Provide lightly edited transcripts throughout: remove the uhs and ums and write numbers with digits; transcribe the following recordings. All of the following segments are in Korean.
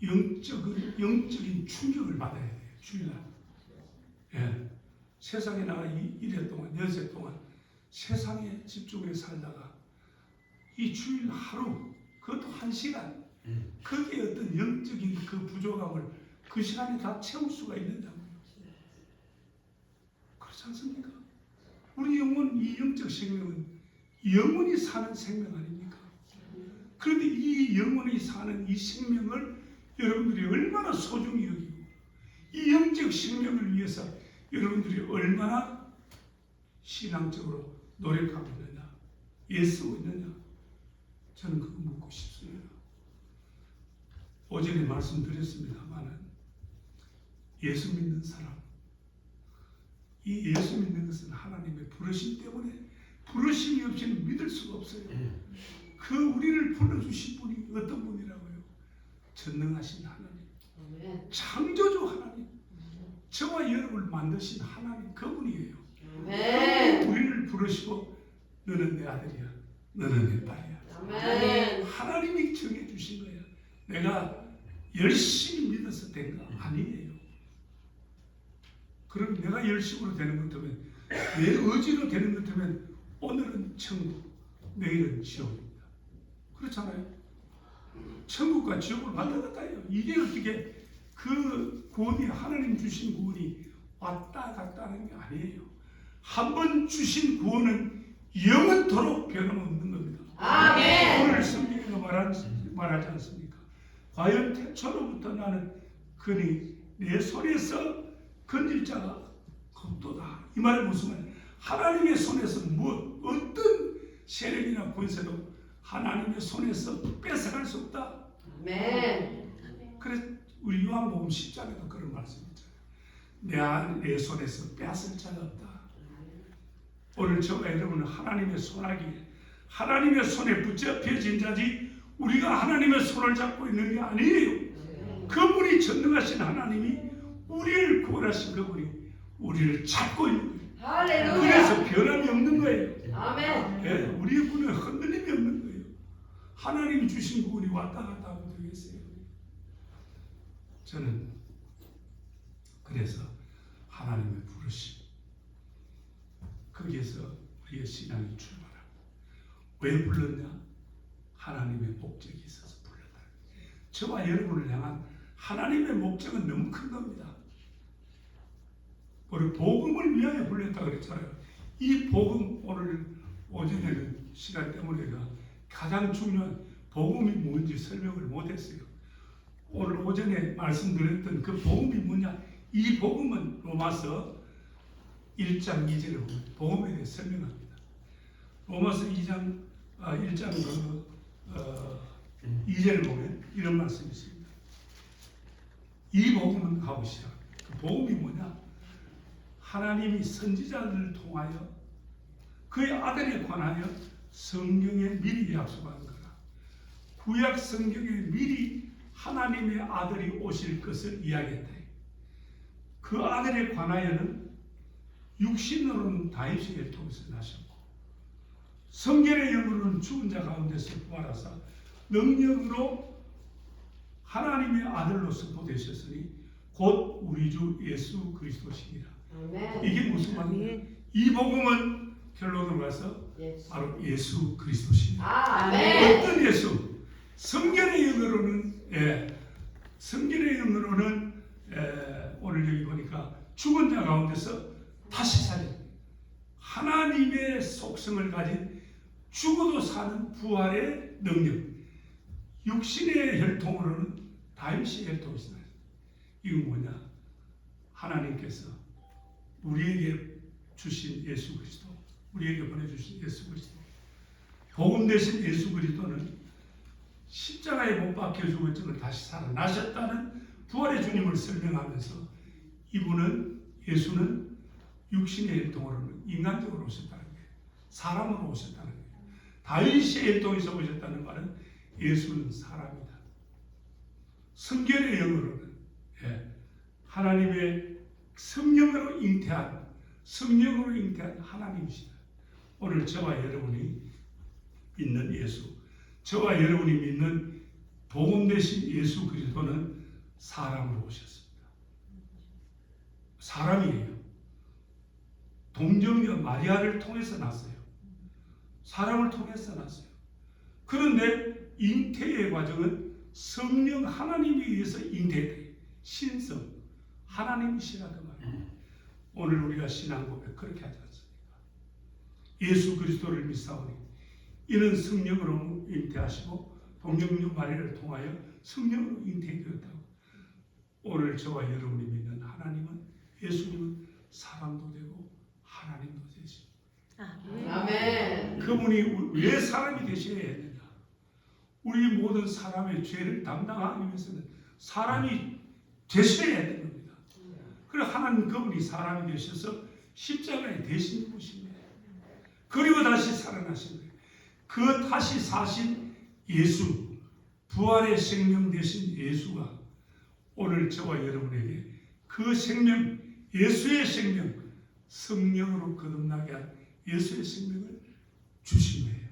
영적인 충격을 받아야 돼요. 주일날. 예. 세상에 나가 1회 동안, 여세 동안 세상에 집중해 살다가 이 주일 하루, 그것도 1시간, 거기에 어떤 영적인 그 부족함을 그 시간에 다 채울 수가 있느냐고요. 그렇지 않습니까? 우리 영혼, 이 영적 생명은 영원히 사는 생명 아닙니까? 그런데 이 영원히 사는 이 생명을 여러분들이 얼마나 소중히 여기고 이 영적 생명을 위해서 여러분들이 얼마나 신앙적으로 노력하고 있느냐, 애쓰고 있느냐, 저는 그거 묻고 싶습니다. 어제에 말씀드렸습니다만 예수 믿는 사람, 이 예수 믿는 것은 하나님의 부르심 때문에 부르심이 없이는 믿을 수가 없어요. 그 우리를 불러주신 분이 어떤 분이라고요? 전능하신 하나님, 창조주 하나님, 저와 여러분을 만드신 하나님, 그분이에요. 우리를 부르시고 너는 내 아들이야, 너는 내 딸이야. 하나님이 정해주신 거야. 내가 열심히 믿어서 된 거 아니에요. 그럼 내가 열심으로 되는 것 같으면, 내 의지로 되는 것 같으면 오늘은 천국, 내일은 지옥입니다. 그렇잖아요. 천국과 지옥을 왔다 갔다 해요. 이게 어떻게 그 구원이, 하나님 주신 구원이 왔다 갔다 하는 게 아니에요. 한 번 주신 구원은 영원토록 변함없는 겁니다. 아멘. 오늘 성경에도 말하지 않습니까? 과연 태초로부터 나는 그니 내 손에서 건질 자가 없도다. 이 말은 무슨 말이에요? 하나님의 손에서 어떤 세력이나 권세도 하나님의 손에서 뺏어갈 수 없다. 아멘. 그래서 우리 요한복음 10장에도 그런 말씀이 있잖아요. 내 손에서 뺏을 자가 없다. 오늘 저와 여러분은 하나님의 손아귀에, 하나님의 손에 붙잡혀진 자지 우리가 하나님의 손을 잡고 있는 게 아니에요. 그분이 전능하신 하나님이 우리를 구원하신 그분이 우리를 잡고 있는 거예요. 할렐루야. 그래서 변함이 없는 거예요. 아멘. 네, 우리의 구원은 흔들림이 없는 거예요. 하나님이 주신 구원이 왔다 갔다 하고 되겠어요. 저는 그래서 하나님의 부르심, 거기에서 우리의 신앙이 출발하고, 왜 불렀냐? 하나님의 목적이 있어서 불렀다. 저와 여러분을 향한 하나님의 목적은 너무 큰 겁니다. 우리 복음을 위하여 불렀다 그랬잖아요. 이 복음, 오늘 오전에는 시간 때문에 가장 중요한 복음이 뭔지 설명을 못했어요. 오늘 오전에 말씀드렸던 그 복음이 뭐냐? 이 복음은 로마서 1장 2절에 보면 복음에 대해 설명합니다. 로마서 1장 2절을 보면 이런 말씀이 있습니다. 이 복음은 하고 시작. 그 복음이 뭐냐? 하나님이 선지자들을 통하여 그의 아들에 관하여 성경에 미리 약속한 거라. 구약 성경에 미리 하나님의 아들이 오실 것을 이야기했다. 그 아들에 관하여는 육신으로는 다윗에게 통해서 나셨고, 성결의 영으로는 죽은 자 가운데서 부활하사 능력으로 하나님의 아들로서 보내셨으니 곧 우리 주 예수 그리스도시니라. 이게 무슨 말이에요? 이 복음은 결론으로 가서 바로 예수 그리스도시니라. 어떤 예수? 성결의 영으로는 오늘 여기 보니까 죽은 자 가운데서 다시 살린 하나님의 속성을 가진 죽어도 사는 부활의 능력, 육신의 혈통으로는 다윗의 혈통이다. 이건 뭐냐? 하나님께서 우리에게 주신 예수 그리스도, 우리에게 보내주신 예수 그리스도, 복음 대신 예수 그리스도는 십자가에 못 박혀 죽었지만 다시 살아나셨다는 부활의 주님을 설명하면서 예수는 육신의 혈통으로는 인간적으로 오셨다는 거예요. 사람으로 오셨다는 거예요. 다윗의 혈통에서 오셨다는 말은 예수는 사람이다. 성결의 영으로는 하나님의 성령으로 잉태한 하나님이시다. 오늘 저와 여러분이 믿는 예수, 저와 여러분이 믿는 복음 되신 예수 그리스도는 사람으로 오셨습니다. 사람이에요. 동정녀 마리아를 통해서 났어요. 사람을 통해서 났어요. 그런데 잉태의 과정은 성령 하나님에 의해서 잉태돼요. 신성, 하나님이시라 그 말이에요. 오늘 우리가 신앙 고백 그렇게 하지 않습니까? 예수 그리스도를 믿사오니 이는 성령으로 잉태하시고 동정녀 마리아를 통하여 성령으로 잉태되었다고. 오늘 저와 여러분이 믿는 하나님은, 예수님은 사람도 되고 하나님도 되십니다. 아멘. 그분이 왜 사람이 되셔야 했느냐? 우리 모든 사람의 죄를 담당하기 위해서는 사람이 되셔야 되는 겁니다. 그래서 하나님 그분이 사람이 되셔서 십자가에 대신 분이십니다. 그리고 다시 살아나신 거예요. 그 다시 사신 예수, 부활의 생명 되신 예수가 오늘 저와 여러분에게 그 생명, 예수의 생명, 성령으로 거듭나게 한 예수의 생명을 주신 거예요.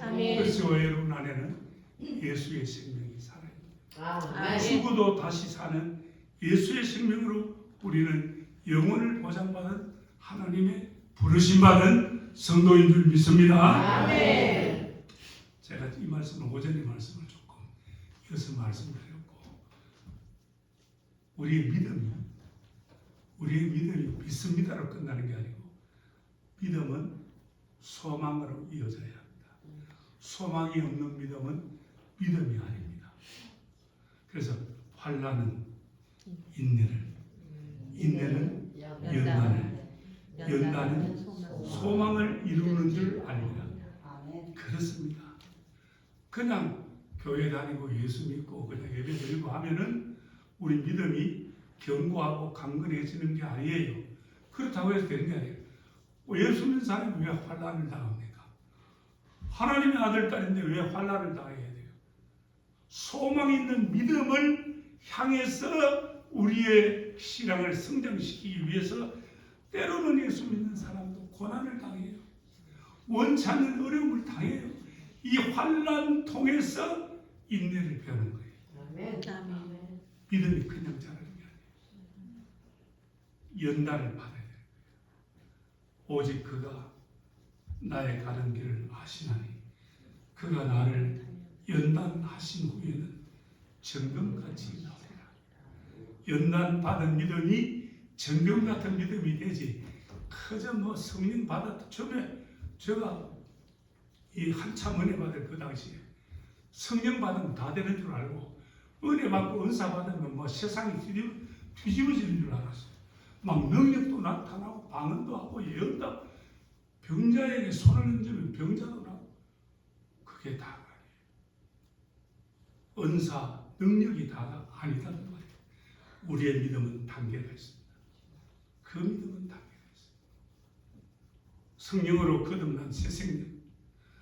아멘. 그래서 저와 여러분 안에는 예수의 생명이 살아요. 아멘. 죽어도 다시 사는 예수의 생명으로 우리는 영혼을 보장받은 하나님의 부르심받은 성도인 줄 믿습니다. 아멘. 제가 이 말씀은 오전에 말씀을 조금 이어서 말씀드렸고, 우리의 믿음이 믿습니다로 끝나는 게 아니고 믿음은 소망으로 이어져야 합니다. 소망이 없는 믿음은 믿음이 아닙니다. 그래서 환난은 인내를, 인내는 연단은 소망을 이루는 줄 압니다. 그렇습니다. 그냥 교회 다니고 예수 믿고 그냥 예배 드리고 하면은 우리 믿음이 견고하고 강건해지는 게 아니에요. 그렇다고 해서 되는 게 아니에요. 예수 믿는 사람이 왜 환난을 당합니까? 하나님의 아들, 딸인데 왜 환난을 당해야 돼요? 소망 있는 믿음을 향해서 우리의 신앙을 성장시키기 위해서 때로는 예수 믿는 사람도 고난을 당해요. 원치 않는 어려움을 당해요. 이 환난 통해서 인내를 배우는 거예요. 아멘. 믿음이 그냥 자라는 게 아니에요. 연단을 받아야 돼요. 오직 그가 나의 가는 길을 아시나니 그가 나를 연단하신 후에는 정금같이 나오리라. 연단받은 믿음이 정금같은 믿음이 되지, 그저 뭐 성령 받았다. 처음에 제가 이 한참 은혜 받을 그 당시에 성령 받으면 다 되는 줄 알고 은혜 받고 은사 받으면 뭐 세상이 뒤집어지는 줄 알았어요. 막 능력도 나타나고 방언도 하고 예언도 하고 병자에게 손을 얹으면 병자도 나고, 그게 다가 아니에요. 은사, 능력이 다가 아니다는 말이에요. 우리의 믿음은 단계가 있습니다. 그 믿음은 단계가 있습니다. 성령으로 거듭난 새 생명,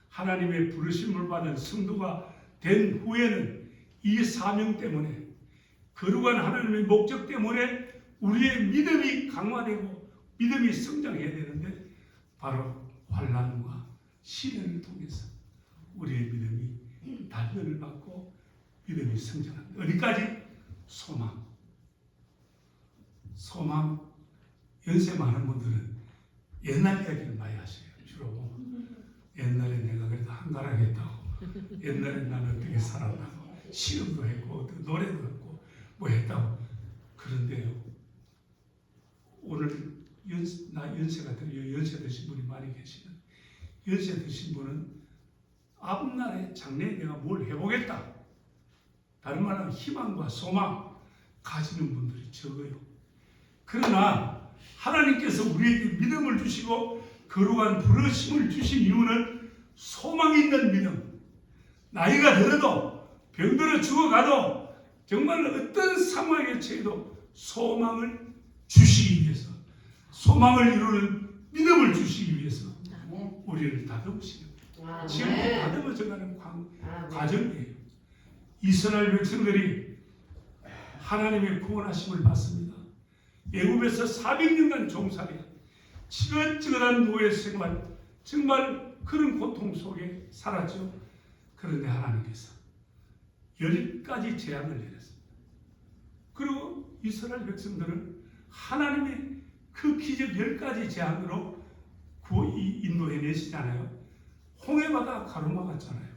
하나님의 부르심을 받은 성도가 된 후에는 이 사명 때문에, 거룩한 하나님의 목적 때문에 우리의 믿음이 강화되고 믿음이 성장해야 되는데, 바로 환난과 시련을 통해서 우리의 믿음이 단련을 받고 믿음이 성장합니다. 어디까지? 소망. 연세 많은 분들은 옛날 이야기를 많이 하셔요. 주로 옛날에 내가 그래도 한가하겠다고, 옛날에 나는 어떻게 살았다고, 시험도 했고 노래도 했고 뭐 했다고. 그런데요, 오늘 연세가 연세 드신 분이 많이 계시는, 연세 드신 분은 앞날에 장래에 내가 뭘 해보겠다, 다른 말로 희망과 소망 가지는 분들이 적어요. 그러나 하나님께서 우리에게 믿음을 주시고 거룩한 부르심을 주신 이유는 소망 있는 믿음. 나이가 들어도 병들어 죽어가도 정말 어떤 상황에 처해도 소망을 주시기 위해서, 소망을 이루는 믿음을 주시기 위해서 우리를 다듬으시는 거예요. 지금 다듬어져가는 과정이에요. 이스라엘 백성들이 하나님의 구원하심을 받습니다. 애굽에서 400년간 종살이, 지긋지긋한 노예 생활, 정말 그런 고통 속에 살았죠. 그런데 하나님께서 10가지 재앙을 내렸습니다. 그리고 이스라엘 백성들은 하나님의 그 기적 10가지 재앙으로 인도해 내시잖아요. 홍해바다 가로막았잖아요.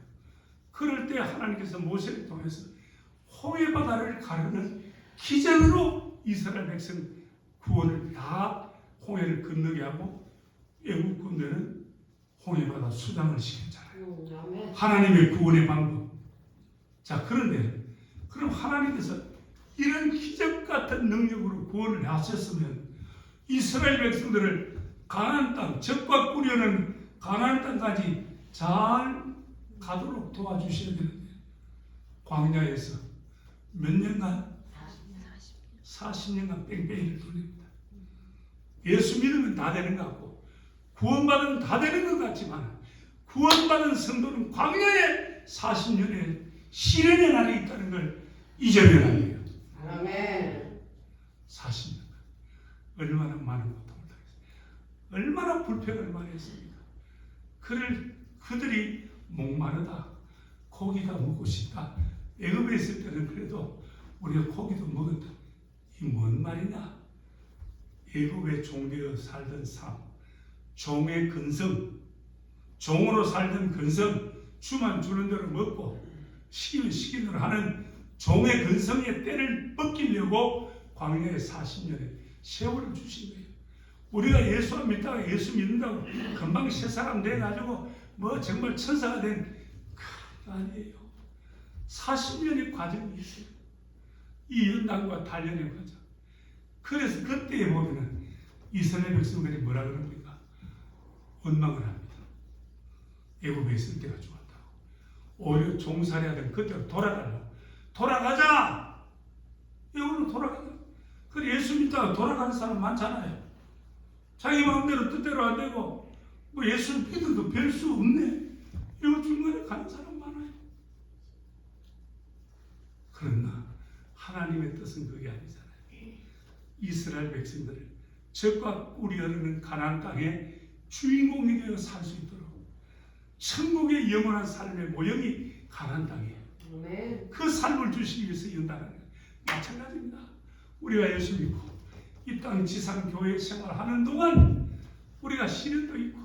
그럴 때 하나님께서 모세를 통해서 홍해바다를 가르는 기적으로 이스라엘 백성 구원을 다 홍해를 건너게 하고 애국 군대는 홍해바다 수장을 시켰잖아요. 아멘. 하나님의 구원의 방법. 자, 그런데 그럼 하나님께서 이런 기적 같은 능력으로 구원을 하셨으면 이스라엘 백성들을 가나안 땅, 적과 꾸려는 가나안 땅까지 잘 가도록 도와주셔야 되는데 광야에서 몇 년간 40년간 뺑뺑이를 돌립니다. 예수 믿으면 다 되는 것 같고 구원받으면 다 되는 것 같지만 구원받은 성도는 광야에 40년의 시련의 날이 있다는 걸 잊으면 안 돼요. 아멘. 40년 얼마나 많은 고통을 당했습니까? 얼마나 불평을 많이 했습니까? 그들이 목마르다, 고기가 먹고 싶다. 애굽에 있을 때는 그래도 우리가 고기도 먹었다. 이 뭔 말이냐? 애굽에 종되어 살던 삶, 종의 근성, 종으로 살던 근성, 주만 주는 대로 먹고 시키면 시키는 대로 하는 종의 근성의 때를 벗기려고 광야에 40년의 세월을 주신 거예요. 우리가 예수 안 믿다가 예수 믿는다고 금방 새 사람 돼가지고 뭐 정말 천사가 된 그런 게 아니에요. 40년의 과정이 있어요. 이 연단과 단련의 과정. 그래서 그때에 보면은 이스라엘 백성들이 뭐라 그럽니까? 원망을 합니다. 애굽에 있을 때가 좋았다고. 오히려 종살이하던 그때로 돌아가자. 애굽으로 돌아가자. 그래 예수 믿다가 돌아가는 사람 많잖아요. 자기 마음대로 뜻대로 안 되고 뭐 예수 믿어도 별 수 없네. 이거 중간에 가는 사람 많아요. 그러나 하나님의 뜻은 그게 아니잖아요. 이스라엘 백성들을 적과 꿀이 흐르는 가나안 땅에 주인공이 되어 살 수 있도록 천국의 영원한 삶의 모형이 가나안 땅이에요. 아멘. 그 삶을 주시기 위해서 연단하는 거예요. 마찬가지입니다. 우리가 예수 믿고 이 땅 지상 교회 생활하는 동안 우리가 시련도 있고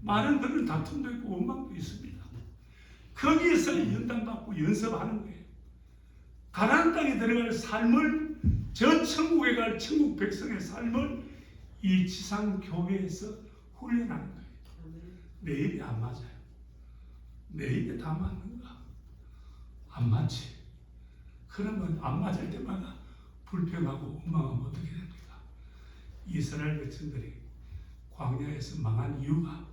많은 그런 다툼도 있고 원망도 있습니다. 거기에서 연단받고 연습하는 거예요. 가나안 땅에 들어갈 삶을 저 천국에 갈 천국 백성의 삶을 이 지상 교회에서 훈련하는 거예요. 내 입에 안 맞아요. 내 입에 다 맞는가? 안 맞지. 그러면 안 맞을 때마다 불평하고 원망하면 어떻게 됩니까? 이스라엘 백성들이 광야에서 망한 이유가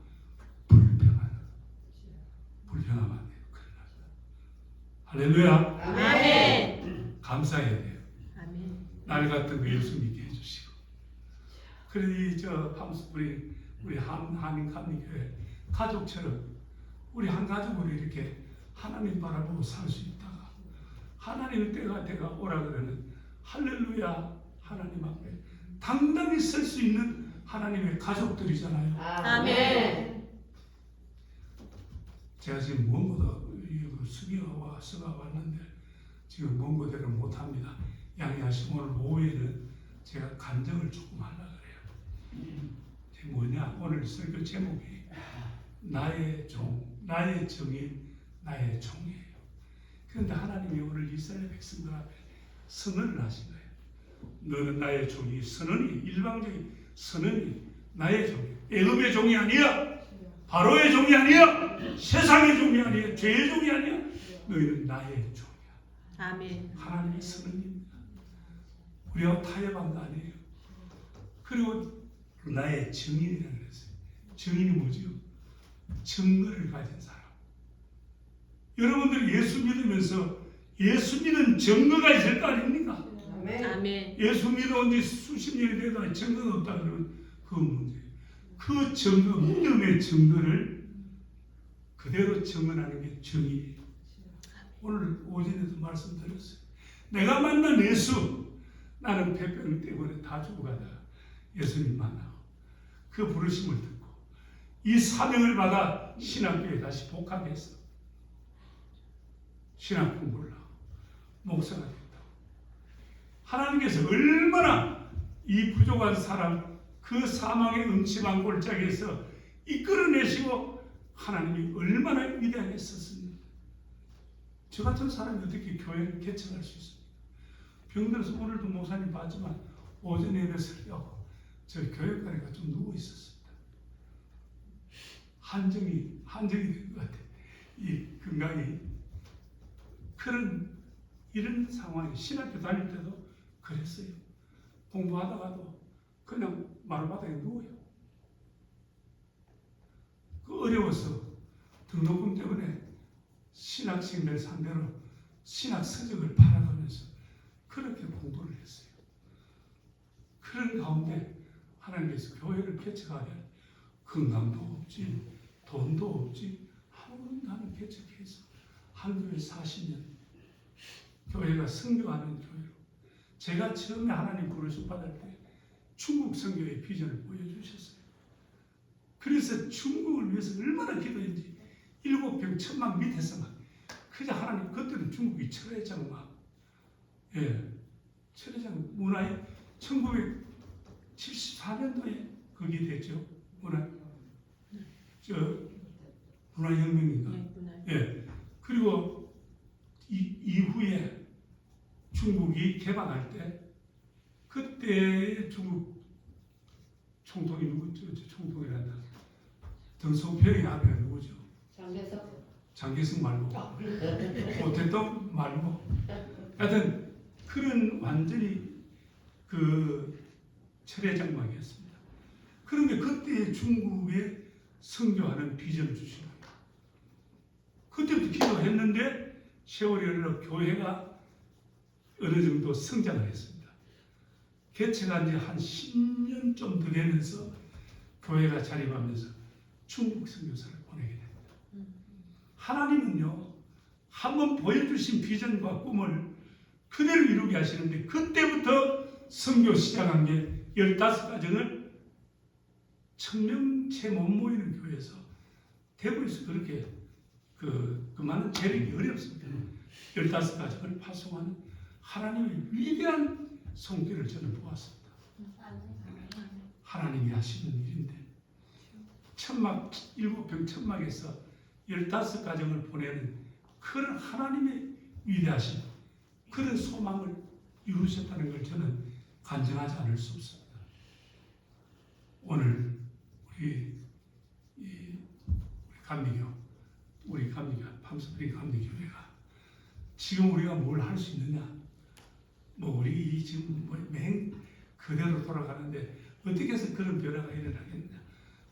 불평하면 안 돼요. 할렐루야. 아멘. 감사해야 돼요. 아멘. 날 같은 거 예수 믿게 해주시고. 그러니 우리 한인 감리교회 가족처럼 우리 한 가족으로 이렇게 하나님 바라보고 살 수 있다가 하나님의 때가 오라 그러는 할렐루야 하나님 앞에 당당히 설 수 있는 하나님의 가족들이잖아요. 아멘. 제가 지금 먼 수기와 서가 왔는데 지금 먼 곳에를 못합니다. 양해하시고 오늘 오후에는 제가 간증을 조금 하려고 그래요. 뭐냐 오늘 설교 제목이 나의 종, 나의 정인, 나의 종이에요. 그런데 하나님이 오늘 이스라엘 백성들 앞에 선언을 하신 거예요. 너는 나의 종이, 선언이 일방적인 선언이 나의 종이, 애굽의 종이 아니야, 바로의 종이 아니야, 세상의 종이 아니야, 죄의 종이 아니야. 너희는 나의 종이야. 아멘. 하나님의 선언입니다. 우리가 타협한 거 아니에요. 그리고 나의 증인이라고 그랬어요. 증인이 뭐죠? 증거를 가진 사람. 여러분들이 예수 믿으면서 예수 믿은 증거가 있을 거 아닙니까? 아멘. 예수 믿어온 지 수십 년이 되더니 증거가 없다 그러면 그건 문제예요. 그 증거, 믿음의 증거를 그대로 증언하는 게 정의예요. 오늘 오전에도 말씀드렸어요. 내가 만난 예수, 나는 폐병 때문에 다 죽어가다가 예수님 만나고 그 부르심을 듣고 이 사명을 받아 신학교에 다시 복학해서 신학 공부를 하고 목사가 됐다고. 하나님께서 얼마나 이 부족한 사람 그 사망의 음침한 골짜기에서 이끌어내시고 하나님이 얼마나 위대하게 썼습니까? 저 같은 사람이 어떻게 교회를 개척할 수 있습니까? 병들어서 오늘도 목사님 봤지만 오전에 일어서려고 저 교회관에가 좀 누워 있었습니다. 한정이 된 것 같아요. 이 건강이 이런 상황이 신학교 다닐 때도 그랬어요. 공부하다가도 그냥 마루바닥에 누워요. 그 어려워서 등록금 때문에 신학생들 상대로 신학 서적을 팔아가면서 그렇게 공부를 했어요. 그런 가운데 하나님께서 교회를 개척하려 건강도 없지 돈도 없지 아무것도 나는 개척해서 한 교회 40년 교회가 성교하는 교회로 제가 처음에 하나님 부르심 받을 때 중국 선교의 비전을 보여주셨어요. 그래서 중국을 위해서 얼마나 기도했는지 7병 천막 밑에서 막 그저 하나님 그때는 중국이 철회장 막 철회장 문화에 1974년도에 그게 됐죠. 문화혁명인가? 그리고 이후에 중국이 개방할 때 그때 중국 총통이 누구죠? 총통이란다. 등소평의 아버지가 누구죠? 장개석 말고 오태동 말고 하여튼 그런 완전히 그 철회장막이었습니다. 그런데 그때 중국에 선교하는 비전을 주신 거예요. 그때부터 기도했는데 세월이 흘러 교회가 어느 정도 성장을 했습니다. 개척한 지 한 10년 좀 더 되면서 교회가 자립하면서 중국 선교사를 보내게 됩니다. 하나님은요, 한번 보여주신 비전과 꿈을 그대로 이루게 하시는데 그때부터 선교 시작한 게 15가정을 1000명 채 못 모이는 교회에서 대구에서 그렇게 그 많은 재력이 어렵습니다. 15가정을 파송하는 하나님의 위대한 손길을 저는 보았습니다. 하나님이 하시는 일인데 천막 7병 천막에서 15가정을 보내는 그런 하나님의 위대하신 그런 소망을 이루셨다는 걸 저는 간증하지 않을 수 없습니다. 오늘 우리 감리교 밤스프링 감리교회가 지금 우리가 뭘 할 수 있느냐? 우리 지금 맹 그대로 돌아가는데 어떻게 해서 그런 변화가 일어나겠느냐?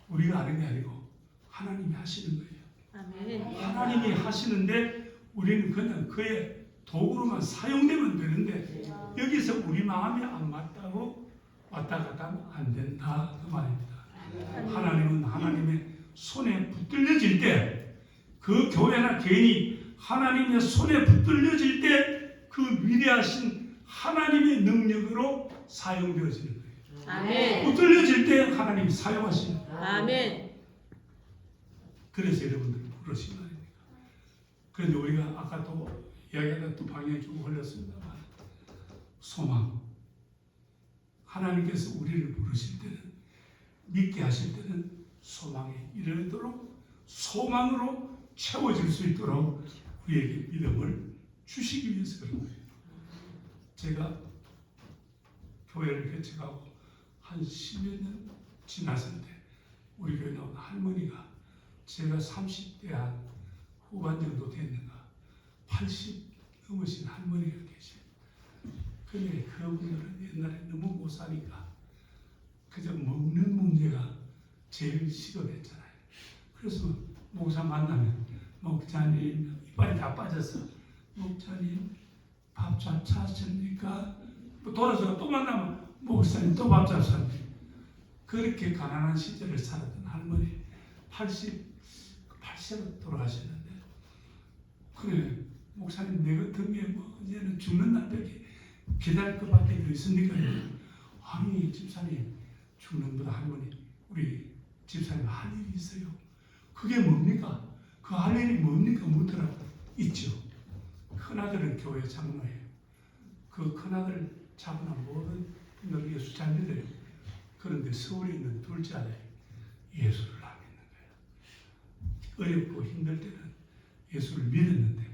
우리가 아는 게 아니고 하나님이 하시는 거예요. 아멘. 하나님이 하시는데 우리는 그냥 그의 도구로만 사용되면 되는데 여기서 우리 마음이 안 맞다고 왔다 갔다 하면 안 된다 그 말입니다. 하나님은 하나님의 손에 붙들려질 때 그 교회나 개인이 하나님의 손에 붙들려질 때 그 위대하신 하나님의 능력으로 사용되어지는 거예요. 아멘. 붙들려질 때 하나님이 사용하시는 거예요. 아멘. 그래서 여러분들 그러신 거 아닙니까? 그런데 우리가 아까 또 이야기하다 또 방향이 좀 흘렸습니다만 소망 하나님께서 우리를 부르실 때는 믿게 하실 때는 소망에 이르도록 소망으로 채워질 수 있도록 우리에게 믿음을 주시기 위해서 그런 거예요. 제가 교회를 개척하고 한 10여 년 지났을 때 우리 교회 나온 할머니가 제가 30대 한 후반 정도 됐는가 80 넘으신 할머니가 계세요. 근데 그분들은 옛날에 너무 못 사니까 그저 먹는 문제가 제일 시급했잖아요. 그래서 목사 만나면 목사님 이빨이 다 빠져서 목사님 밥 잘 차십니까? 돌아서 또 만나면 목사님 또 밥 잘 삽니까? 그렇게 가난한 시절을 살았던 할머니 80에 돌아가셨는데 그래 목사님 내 같은 게 이제는 죽는 날밖에 기다릴 것밖에 더 있습니까? 아니 집사님 죽는 보다 할머니 우리 집사님 할 일이 있어요. 그게 뭡니까? 그 할 일이 뭡니까? 묻더라고. 있죠. 그 큰아들은 교회 장로예요. 그 큰아들 장로 모든 분들 예수 잘 믿어요. 그런데 서울에 있는 둘째 아들이 예수를 안 믿는 거예요. 어렵고 힘들 때는 예수를 믿었는데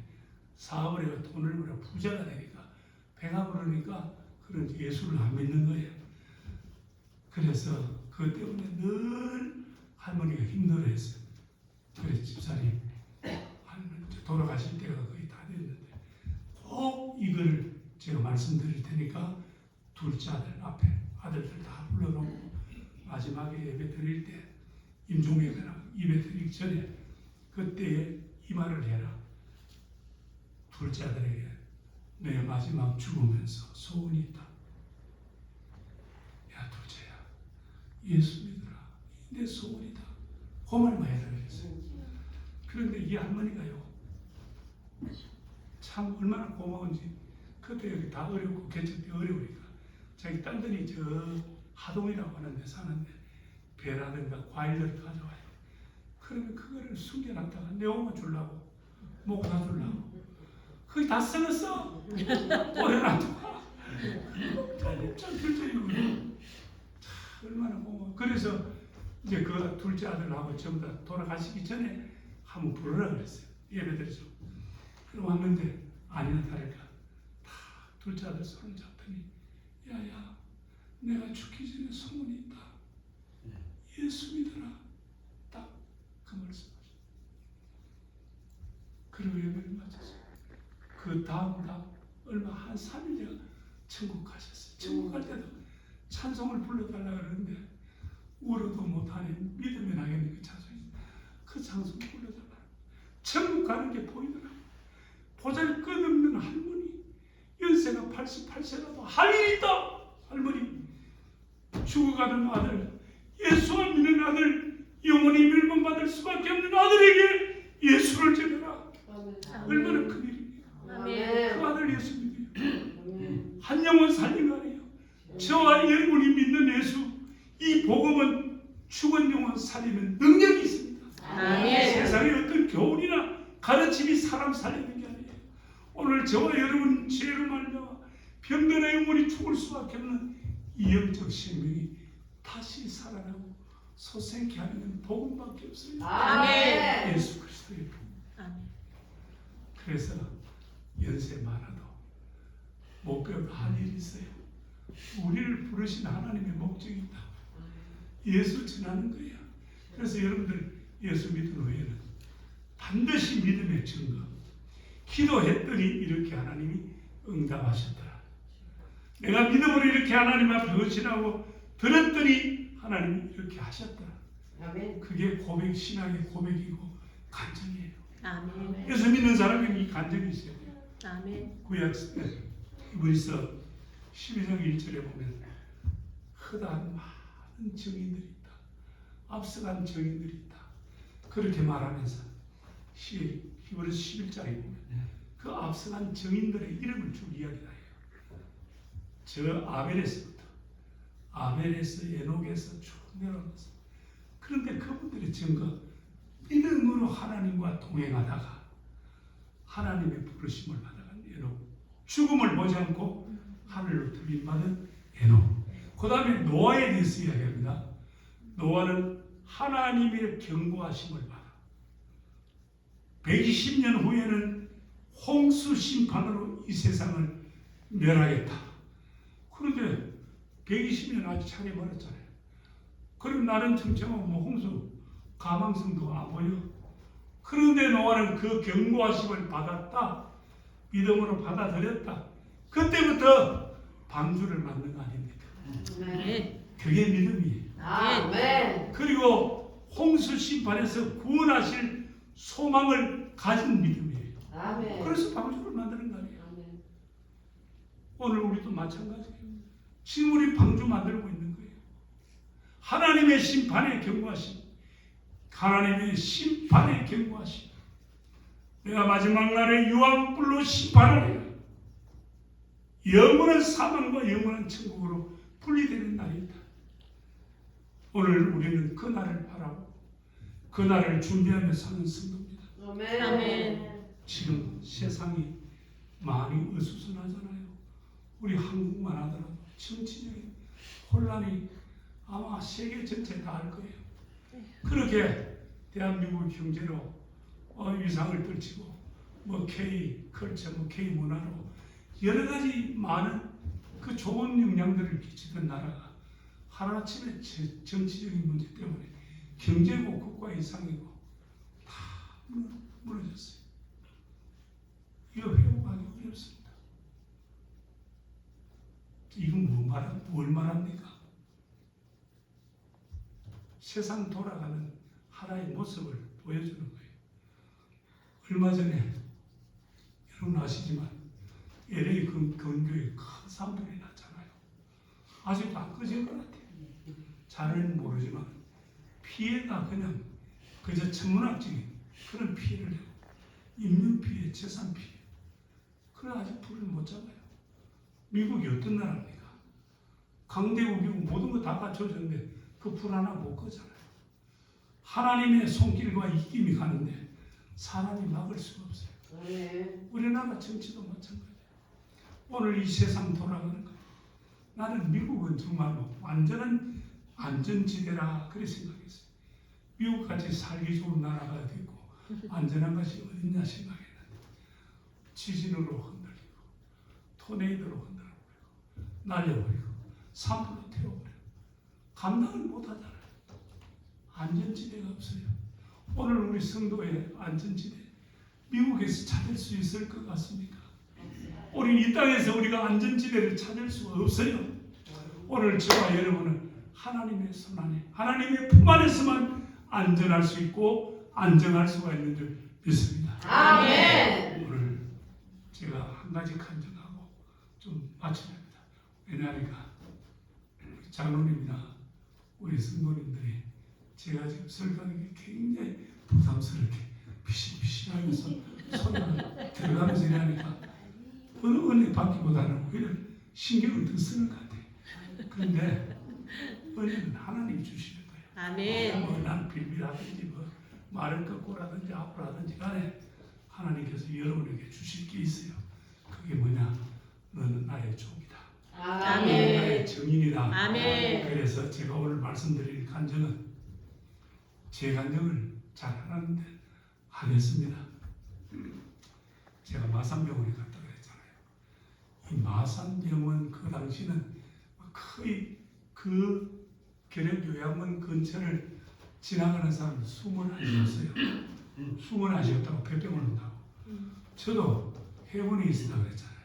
사업을 해가 돈을 벌어 부자가 되니까 배가 부르니까 그런지 예수를 안 믿는 거예요. 그래서 그것 때문에 늘 할머니가 힘들어했어요. 그래서 집사님 할머니 돌아가실 때가 거의 다 됐는데 꼭 이걸 제가 말씀드릴 테니까 둘째 아들 앞에 아들들 다 불러놓고 마지막에 예배 드릴 때 임종예배나 예배 드리기 전에 그때에 이 말을 해라. 둘째 아들에게 내 마지막 죽으면서 소원이 있다. 야 둘째야 예수 믿으라. 내 소원이다. 그 말만 해라 그랬어요. 그런데 이 할머니가요 참 얼마나 고마운지 그때 여기 다 어렵고 개척때 어려우니까 자기 딸들이 저 하동이라고 하는 데 사는데 배라든가 과일을 가져와요. 그러면 그거를 숨겨놨다가 내 엄마 주려고 먹어다 주려고 거의 다 썩었어. 오래 놔두고 참 둘째이고 얼마나 고마워. 그래서 이제 그 둘째 아들하고 전부 다 돌아가시기 전에 한번 부르라 그랬어요. 예배드리죠. 그럼 왔는데 아니나 다를까 다 둘째 아들 손을 잡더니 야야 내가 죽기 전에 소문이 있다. 예수 믿어라. 딱 그 말씀하셨어요. 그리고 예배를 마쳤어요. 그 다음 얼마 한 3일 내가 천국 가셨어요. 천국 갈 때도 찬송을 불러달라 그러는데 울어도 못하니 믿으면 하겠는 그 찬송이 그 찬송 불러달라. 천국 가는 게 보이더라. 보잘것없는 할머니 연세가 88세라도 할 일 있다. 할머니 죽어가는 아들 예수 안 믿는 아들 영원히 멸망받을 수밖에 없는 아들에게 예수를 전해라. 얼마나 큰 일입니까. 그 아들 예수 믿어요. 한 영혼 살린 거 아니에요. 저와 여러분이 믿는 예수 이 복음은 죽은 영혼 살리는 능력이 있습니다. 세상에 어떤 교훈이나 가르침이 사람 살리는 게 아니에요. 오늘 저와 여러분 죄로 말미암아 병들어 영혼이 죽을 수밖에 없는 이 영적 생명이 다시 살아나고 소생케 하는 복음밖에 없어요. 아멘. 예수 그리스도의 복음. 그래서 연세 많아도 못 배워도 할 일이 있어요. 우리를 부르신 하나님의 목적이 있다. 예수 전하는 거예요. 그래서 여러분들 예수 믿은 후에는 반드시 믿음의 증거. 기도했더니 이렇게 하나님이 응답하셨더라. 내가 믿음으로 이렇게 하나님 앞에 헌신하고 들었더니 하나님이 이렇게 하셨더라. 그게 고백, 신앙의 고백이고 간증이에요. 아멘. 예수 믿는 사람에게 이 간증이 있어야 돼요. 아멘. 구약 히브리서 12장 1절에 보면 허다한 많은 증인들이 있다. 앞서간 증인들이 있다. 그렇게 말하면서 히브리서 11장에 보면 그 앞서간 증인들의 이름을 쭉 이야기해요. 저 아벨에서 에녹에서 쭉 내려오면서 그런데 그분들의 증거 믿음으로 하나님과 동행하다가 하나님의 부르심을 받아간 에녹, 죽음을 보지 않고 하늘로 들림받은 에녹. 그 다음에 노아에 대해서 이야기합니다. 노아는 하나님의 경고하심을 받아 120년 후에는 홍수 심판으로 이 세상을 멸하겠다. 그런데 120년 아직 차례 멀었잖아요. 그럼 나는 청청하고 홍수 가망성도 안 보여. 그런데 노아는 그 경고하심을 받았다. 믿음으로 받아들였다. 그때부터 방주를 만든 거 아닙니까? 그게 믿음이에요. 아멘. 그리고 홍수 심판에서 구원하실 소망을 가진 믿음이에요. 아멘. 그래서 방주를 만드는 거 아니에요. 오늘 우리도 마찬가지예요. 지금 우리 방주 만들고 있는 거예요. 하나님의 심판에 경고하심. 하나님의 심판에 경고하심. 내가 마지막 날에 유황불로 심판하리라. 영원한 사망과 영원한 천국으로 분리되는 날이다. 오늘 우리는 그 날을 바라고 그 날을 준비하며 사는 성도입니다. 아멘. 지금 세상이 많이 어수선하잖아요. 우리 한국만 하더라도 정치적인 혼란이 아마 세계 전체에 다 할 거예요. 그렇게 대한민국 경제로 위상을 떨치고 뭐 K 컬처, 뭐 K 문화로 여러 가지 많은 그 좋은 영향들을 끼치던 나라가 하루아침에 정치적인 문제 때문에 경제고 국가 이상이고 다 무너졌어요. 이거 회복하기 어렵습니다. 이건 뭘 말합니까? 세상 돌아가는 하나의 모습을 보여주는 거예요. 얼마 전에 여러분 아시지만 LA 근교에 큰 산불이 났잖아요. 아직도 안 꺼진 것 같아요. 잘은 모르지만 피해가 그냥 그저 천문학적인 그런 피해를 내고 인명피해, 재산피해. 그래 아직 불을 못 잡아요. 미국이 어떤 나라입니까? 강대국이고 모든 거 다 갖춰졌는데 그 불 하나 못 끄잖아요. 하나님의 손길과 입김이 가는데 사람이 막을 수가 없어요. 우리나라 정치도 마찬가지예요. 오늘 이 세상 돌아가는 거예요. 나는 미국은 정말로 완전한 안전지대라 그렇게 생각했어요. 미국같이 살기 좋은 나라가 어디 있고 안전한 것이 어딨냐 생각했는데 지진으로 흔들리고 토네이도로 흔들어버리고 날려버리고 산불로 태워버리고 감당을 못하잖아요. 안전지대가 없어요. 오늘 우리 성도의 안전지대 미국에서 찾을 수 있을 것 같습니까? 우리 이 땅에서 우리가 안전지대를 찾을 수가 없어요. 오늘 저와 여러분은 하나님의 손 안에 하나님의 품 안에서만 안전할 수 있고 안정할 수가 있는 줄 믿습니다. 아멘. 오늘 제가 한 가지 간증하고 좀 마칩니다. 왜냐하니까 장로님이나 우리 성도님들이 제가 지금 설교하는 게 굉장히 부담스럽게 비실비실하면서 손을 들어가면서 하니까 어느 은혜 받기보다는 오히려 신경을 더 쓰는 것 같아요. 그런데 은혜는 하나님이 주시는 거예요. 아멘. 뭐 나는 빌빌하든지 뭐 말을 꺾고라든지 앞으로라든지 간에 하나님께서 여러분에게 주실 게 있어요. 그게 뭐냐? 너는 나의 종이다. 너는 나의 증인이다. 아멘. 그래서 제가 오늘 말씀드릴 간증은 제 간증을 잘 하는데 하겠습니다. 제가 마산병원에 갔다 그랬잖아요. 이 마산병원 그 당시는 거의 그 결핵요양원 근처를 지나가는 사람 숨을 안 쉬었어요. 숨을 안 쉬었다고 폐병을 온다고. 저도 해운에 있었다 그랬잖아요.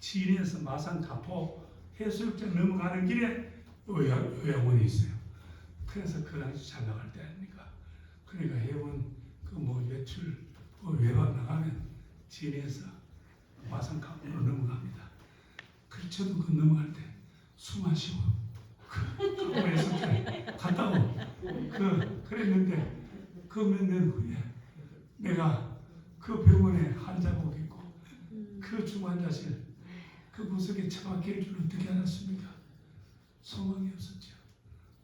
지인에서 마산 가포 해수욕장 넘어가는 길에 요양원이 있어요. 그래서 그 당시 잘 나갈 때 아닙니까? 그러니까 해운 그 뭐 외출 외박 나가면 지인에서 마산 가포로 넘어갑니다. 그래서 저도 그 넘어갈 때 숨 안 쉬고 가포에서 갔다고 그랬는데 그 몇 년 후에 내가 그 병원에 환자복 있고 그 중환자실 그 구석에 처박힐 줄 어떻게 알았습니까? 소망이 없었죠.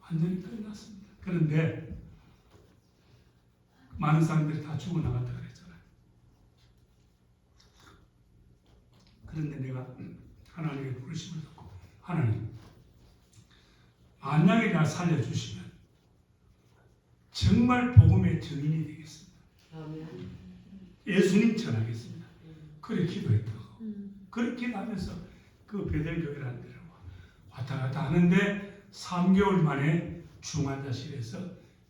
완전히 끝났습니다. 그런데 많은 사람들이 다 죽어나갔다 그랬잖아요. 그런데 내가 하나님의 부르심을 듣고 하나님 만약에 나 살려주시면 정말 복음의 증인이 되겠습니다. 예수님 전하겠습니다. 그렇게 기도했다고. 그렇게 하면서 그 베델교회라는 데로 왔다 갔다 하는데 3개월 만에 중환자실에서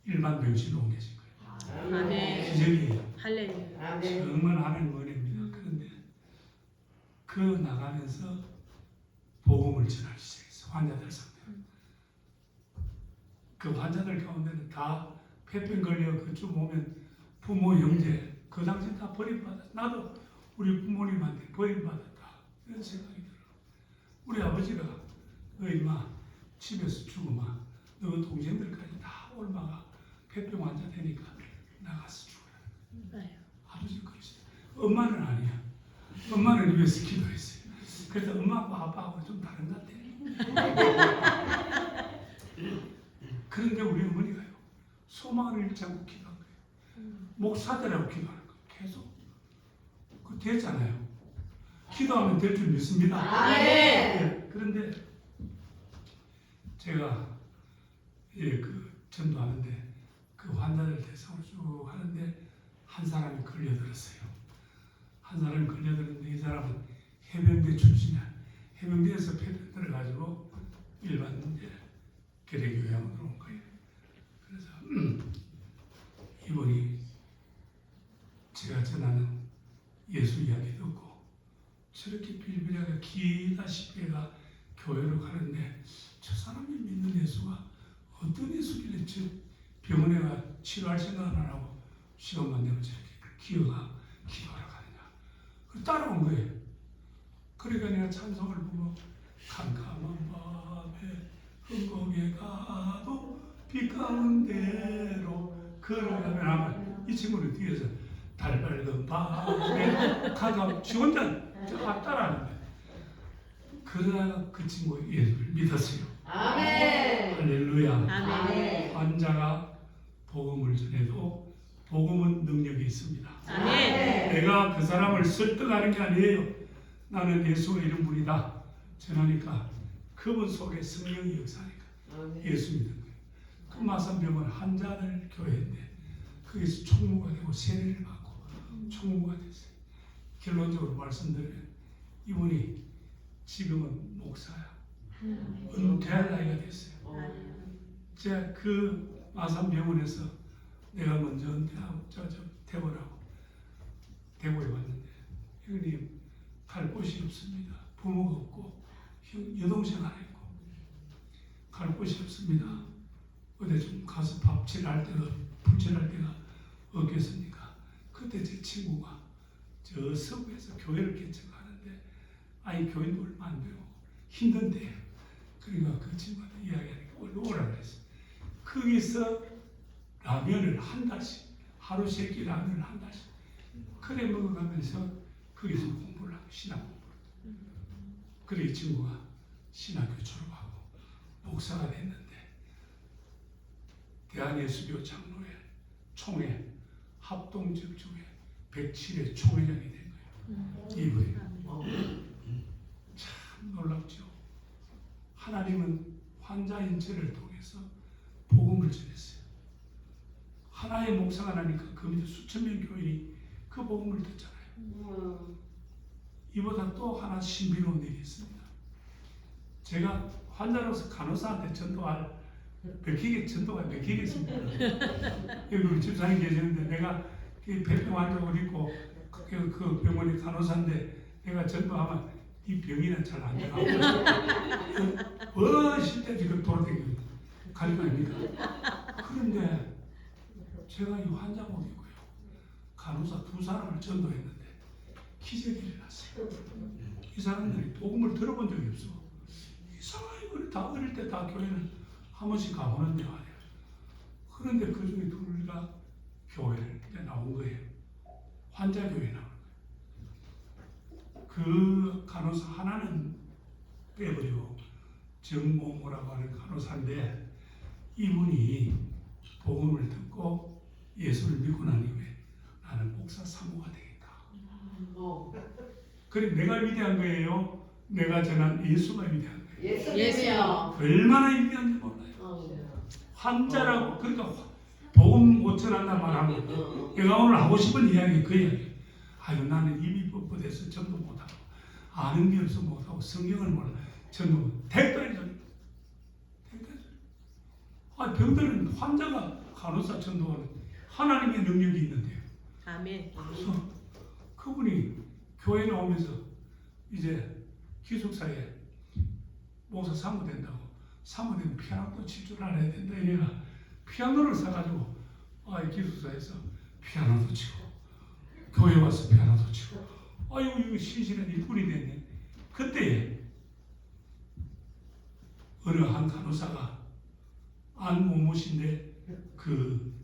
일반 병실로 옮겨진 거예요. 아멘. 기적이에요. 할렐루야. 정말 하나님 은혜입니다. 그런데 그 나가면서 복음을 전하기 시작했어요. 환자들 상대로. 그 환자들 가운데는 다 폐병 걸려 그쪽 오면 부모, 형제 그 당시 다 버림받았다. 나도 우리 부모님한테 버림받았다. 이런 생각이 들어요. 우리 아버지가 너 임마 집에서 죽으마. 너 동생들까지 다 올마가 폐병 환자 되니까 나가서 죽어라. 아버지는 그러시다. 엄마는 아니야. 엄마는 위에서 기도했어요. 그래서 엄마하고 아빠하고 좀 다른 것 같아. 그런데 우리 어머니가요. 소망을 잃지 않고 기도한 거예요. 목사들하고 기도하는 거예요. 계속. 그 됐잖아요. 기도하면 될 줄 믿습니다. 아멘. 예, 그런데 제가 전도하는데 그 환자들 대상으로 쭉 하는데 한 사람이 걸려들었어요. 한 사람이 걸려들었는데 이 사람은 해병대 출신이야. 해병대에서 폐병들을 가지고 일반 이제 계례교양으로 온 거예요. 그래서 이분이 제가 전하는 예수 이야기 듣고 저렇게 빌빌하게 기다시피 해가 교회로 가는데 저 사람이 믿는 예수가 어떤 예수길래 저 병원에 가 치료할 생각은 안 하고 시간만 되면 저렇게 기도하러 가느냐. 그래서 따라온 거예요. 그러니까 내가 찬송을 부르고 캄캄한 밤에 흠곡에 가도 빛 가운데로 걸어가면 아마 이 친구는 뒤에서 달 밝은 밤에 가가 지 혼자 따라하는 거예요. 그러다가 그 친구가 예수를 믿었어요. 아멘. 할렐루야. 아멘. 환자가 복음을 전해도 복음은 능력이 있습니다. 아멘. 내가 그 사람을 설득하는 게 아니에요. 나는 예수가 이런 분이다 전하니까 그분 속에 성령이 역사하니까 예수 믿는 거예요. 그 마산병원 환자들 교회인데 거기서 총무가 되고 세례를 받고 총무가 됐어요. 결론적으로 말씀드리면 이분이 지금은 목사야. 은퇴할 나이가 됐어요. 제가 그 마산병원에서 내가 먼저 은퇴하고 저 퇴원하고 대구에 왔는데 형님 갈 곳이 없습니다. 부모가 없고 여동생 하나 있고 갈 곳이 없습니다. 어디 좀 가서 밥칠할 때가 불칠할 때가 없겠습니까? 그때 제 친구가 저 서구에서 교회를 개척하는데 아이 교인도 얼마 안 되고 힘든데 그러니까 그 친구한테 이야기하니까 얼른 오라 그랬어요. 거기서 라면을 한 달씩 하루 세 끼 라면을 한 달씩 그래 먹어가면서 거기서 공부를 하고 신학 공부를 그래 이 친구가 신학교 졸업하고 목사가 됐는데 대한예수교 장로회 총회 합동적주회 107회 총회장이 된 거예요. 이분이 참 놀랍죠. 하나님은 환자인 저를 통해서 복음을 전했어요. 하나의 목사가 나니까 그 밑에 수천 명 교인이 그 복음을 듣잖아요. 이보다 또 하나 신비로운 일이 있습니다. 제가 환자로서 간호사한테 전도가 맥히겠습니다. 여기 집사님 계시는데 내가 폐병 환자를 있고 그 병원의 간호사인데 내가 전도하면 이 병이는 잘 안 돼가고 실제 지금 돌아다니고 갈 거 아닙니까? 그런데 제가 이 환자 보기고요 간호사 두 사람을 전도했는데 기적이 일어났어요. 이 사람들이 복음을 들어본 적이 없어. 이상하게 우리 다 어릴 때 다 교회는 한 번씩 가보는데 말이야. 그런데 그 중에 둘이가 교회를 나온 거예요. 환자 교회 나온 거예요. 그 간호사 하나는 빼버리고 정모모라고 하는 간호사인데 이분이 복음을 듣고 예수를 믿고 난 이후에 나는 목사 사모가 되겠다. 그래 내가 위대한 거예요. 내가 전한 예수가 위대한 거예요. 예수요. 얼마나 위대한지 몰라요. 환자라고 그러니까 복음 못 전한다 말하면 내가 오늘 하고 싶은 이야기 그 이야기. 아유 나는 이미 뻣뻣해서 전도 못하고 아는 게 없어 못하고 성경을 몰라 전도 택배를 전도. 병들은 환자가 간호사 전도하는 하나님의 능력이 있는데요. 아멘. 그래서 그분이 교회 나오면서 이제 기숙사에 목사 사모된다고 사모되면 피아노도 칠 줄 알아야 된다 이래가 피아노를 사가지고 기숙사에서 피아노도 치고 교회 와서 피아노도 치고 아유 이거 신실한 일꾼이 됐네. 그때 어느 한 간호사가 안 모모신데 그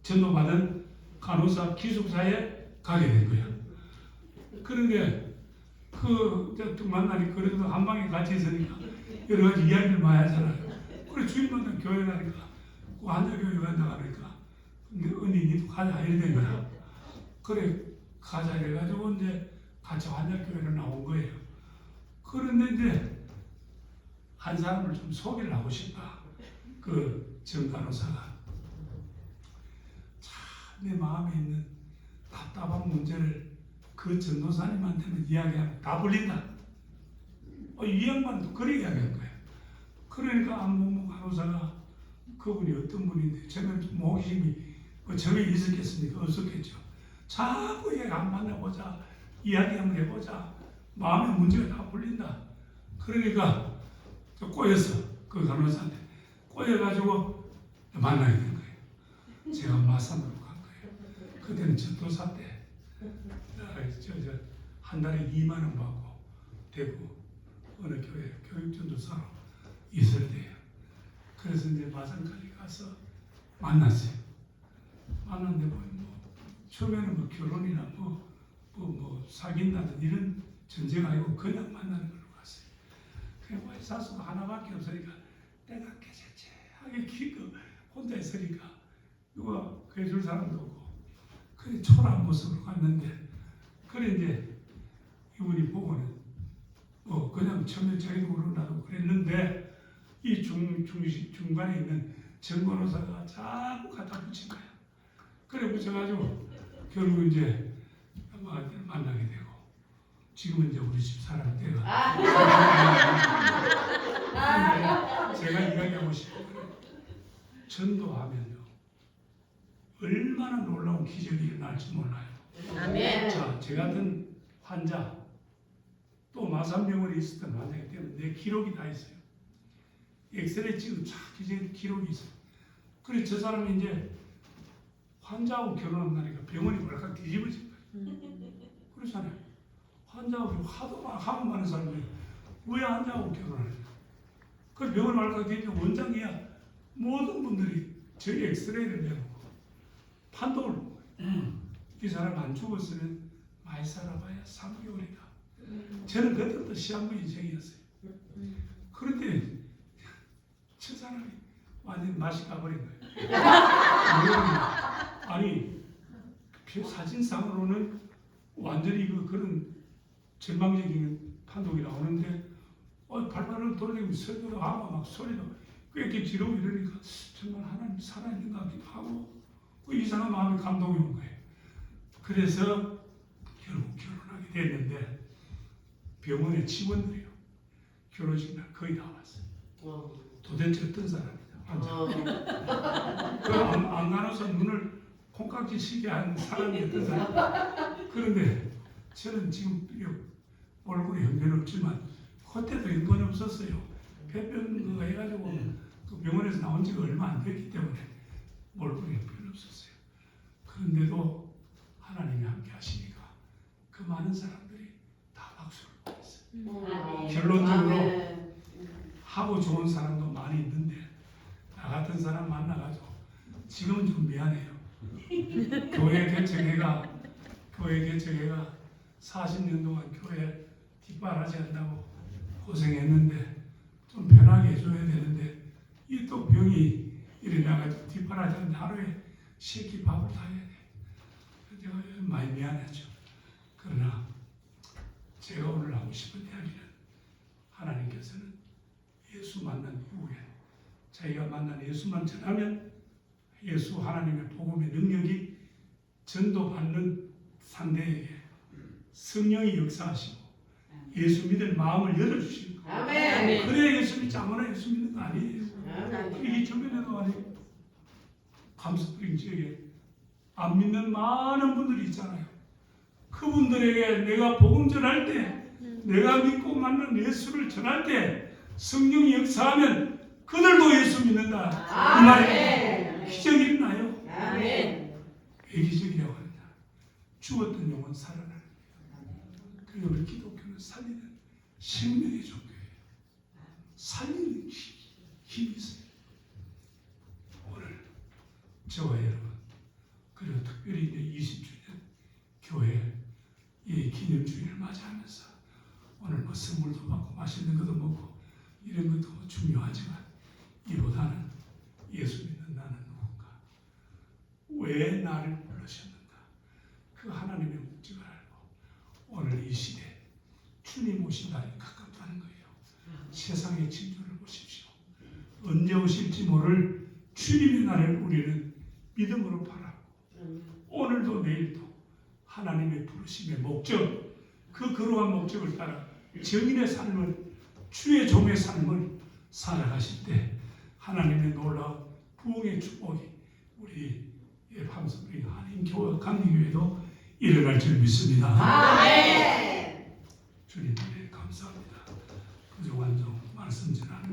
전도받은 간호사 기숙사에 가게 된 거야. 그런데 그 만나니 그래도 한 방에 같이 있으니까 여러 가지 이야기를 많이 하잖아요. 그래 주일마다 교회 가니까 그 환자교회 간다 그러니까 근데 언니 니도 가자 이래 된 거야. 그래 가자 이래가지고 이제 같이 환자교회로 나온 거예요. 그런데 이제 한 사람을 좀 소개를 하고 싶다. 그 정간호사가 참 내 마음에 있는 답답한 문제를 그 전도사님한테는 이야기하면 다 불린다. 이 양반도 그래 이야기한 거예요. 그러니까 안목목 간호사가 그분이 어떤 분인데 저는 좀 호기심이 저에 있었겠습니까? 없었겠죠. 자꾸 얘 안 만나보자, 이야기 한번 해보자. 마음의 문제가 다 풀린다. 그러니까 꼬였어. 그 간호사한테 꼬여가지고 만나게 된 거예요. 제가 마산으로 간 거예요. 그때는 전도사 때 한 달에 2만 원 받고 대구 어느 교회 교육전도사로 있을 때예요. 그래서 이제 마산까지 가서 만났어요. 만났는데 뭐 처음에는 뭐 결혼이나 뭐 사귄다든 이런 전제가 아니고 그냥 만나는 걸로 갔어요. 그냥 뭐 사수가 하나밖에 없으니까 내가 개체하게 키고 혼자 있으니까 누가 해줄 사람도 없고 그래 초라한 모습으로 갔는데 그래 이제 이분이 보고는 뭐 그냥 처음에 자기도 모르나도 그랬는데 이 중간에 있는 정간호사가 자꾸 갖다 붙인 거야. 그래 붙여가지고 결국 이제 만나게 되고 지금은 이제 우리 집 사람이 돼가. 제가 이야기하고 싶은 거는 전도하면요 얼마나 놀라운 기적이 일어날지 몰라요. 아멘. 자, 제 같은 환자 또 마산병원에 있었던 환자이기 때문에 내 기록이 다 있어요. 엑스레이 찍은 기록이 있어요. 그래 저 사람이 이제 환자하고 결혼한 날이니까 병원이 벌컥 뒤집어진 거예요. 그렇잖아요. 환자하고 하도 많은 사람들이 왜 환자하고 결혼하냐. 그 병원 벌컥 뒤집어 원장이야 모든 분들이 저희 엑스레이를 내놓고 판독을 보고 이 사람 안 죽었으면 많이 살아봐야 3개월이다. 저는 그때부터 시한부 인생이었어요. 그런데 저 사람이 완전 맛이 가버린 거예요. 아니 사진상으로는 완전히 그런 전방적인 판독이 나오는데 발발을 돌리고 설교도 하고 막 소리도 꽤 지르고 이러니까 정말 하나님 살아있는 것 같기도 하고 이상한 마음이 감동이 온 거예요. 그래서 결국 결혼하게 됐는데 병원의 직원들이요 결혼식 날 거의 다 왔어요. 도대체 어떤 사람이냐 환자. 안 가눠서 눈을 콩깍지 시게 한 사람이 어떤 사람. 그런데 저는 지금 얼굴에 형편 없지만 그때도 형편 없었어요. 폐병 해가지고 그 병원에서 나온 지가 얼마 안 됐기 때문에 얼굴에 형편 없었어요. 그런데도 하나님이 함께 하시니까 그 많은 사람들이 다 박수를 보냈어요. 결론적으로 하고 좋은 사람도 많이 있는데 나 같은 사람 만나가지고 지금은 좀 미안해요. 교회 개척해가 40년 동안 교회 뒷바라지 한다고 고생했는데 좀 편하게 해줘야 되는데 이 또 병이 일어나가지고 뒷바라지 하는데 하루에 3끼 밥을 다 해야 돼. 제가 많이 미안하죠. 그러나 제가 오늘 하고 싶은 이야기는 하나님께서는 예수 만난 이후에 자기가 만난 예수만 전하면 예수 하나님의 복음의 능력이 전도받는 상대에게 성령이 역사하시고 예수 믿을 마음을 열어주시고 아멘. 그래야 예수 믿지 아무나 예수 믿는 거 아니에요. 아멘. 이 주변에도 아니 감스프링 지역에 안 믿는 많은 분들이 있잖아요. 그분들에게 내가 복음 전할 때 내가 믿고 만난 예수를 전할 때 성령이 역사하면 그들도 예수 믿는다. 이 말이에요. 기적이 일어나요. 아멘. 왜 기적이라고 하느냐. 죽었던 영혼 살아나는 거예요. 그리고 우리 기독교는 살리는 생명의 종교예요. 살리는 힘이 있어요. 오늘 저와 여러분 그리고 특별히 이제 20주년 교회 이 기념주일을 맞이하면서 오늘 뭐 선물도 받고 맛있는 것도 먹고 이런 것도 중요하지만 이보다는 예수 믿는 나는 누군가, 왜 나를 부르셨는가, 그 하나님의 목적을 알고 오늘 이 주님 오신 날이 가깝다는 거예요. 세상의 징조를 보십시오. 언제 오실지 모를 주님의 날을 우리는 믿음으로 바라고 오늘도 내일도 하나님의 부르심의 목적, 그 거룩한 목적을 따라 정인의 삶을, 주의 종의 삶을 살아가실 때 하나님의 놀라운 부흥의 축복이 우리의 함성리 한인교회 강림교회도 일어날 줄 믿습니다. 아멘. 주님 감사합니다. 그동안 좀 말씀 전하는